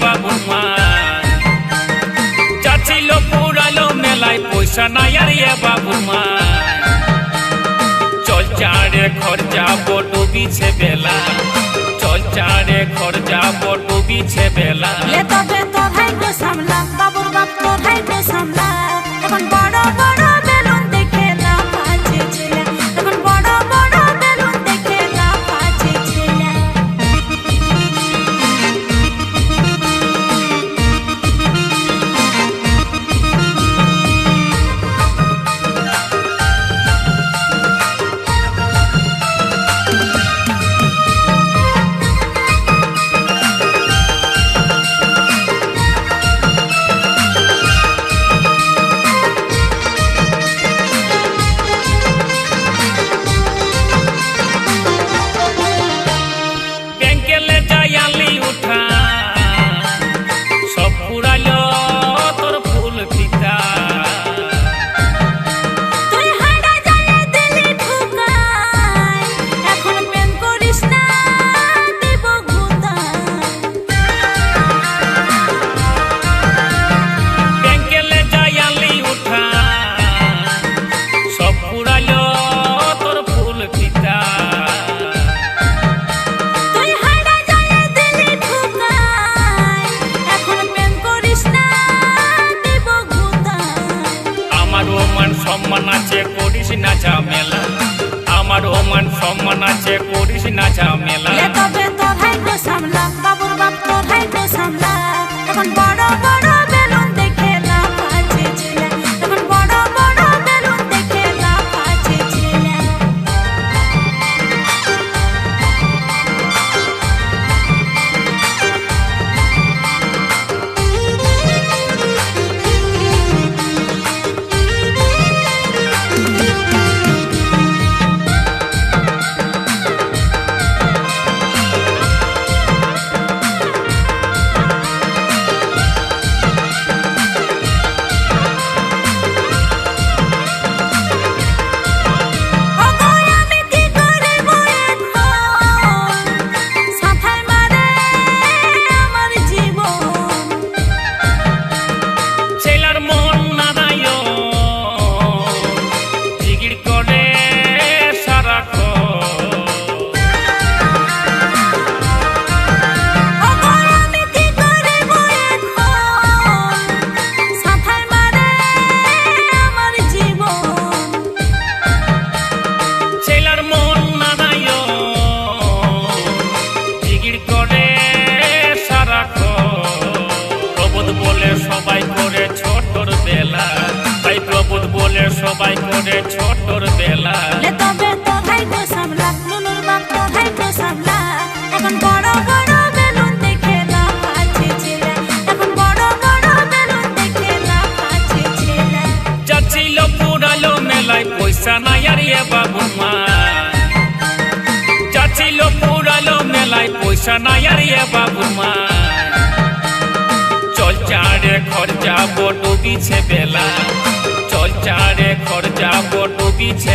বাবুর মা চাচ্ছিল পুরালো মেলায় পয়সা নাই আর বাবুর মা চল চারে ঘর যাবো ডুবিছে বেলা চল চারে ঘর যাবো ডুবিছে বেলা তবে তো ভাইকে সামলা বাবুর বাপ তো ভাইকে সামলা এখন বড় বড় বেলুন দেখে না পাচ্ছে ছেলে এখন বড় বড় বেলুন দেখে না পাচ্ছে ছেলে সম্মান আছে করিস না ঝামেলা আমার মান সম্মান আছে করিস না ঝামেলা তবে তো ভাইকে সামলা বাবুর বাপ তো ভাইকে সামলা এখন বড় বড় বেলুন দেখে না পাচ্ছে ছেলে এখন বড় বড় বেলুন দেখে না পাচ্ছে ছেলে সবাই করে ছোটর বেলা তাই প্রভুত বলে সবাই করে ছোটর বেলা তবে তো ভাইকে সামলা নুনুর বাপ তো ভাইকে সামলা এখন বড় বড় বেলুন দেখে না পাচ্ছে ছেলে এখন বড় বড় বেলুন দেখে না পাচ্ছে ছেলে যাচ্ছিল পুরালো মেলায় পয়সা নাই আর বাবুর মা যাচ্ছিল পুরালো মেলায় পয়সা নাই আর বাবুর মা চল চারে ঘর যাবো ডুবিছে বেলা চল চারে ঘর যাবো ডুবিছে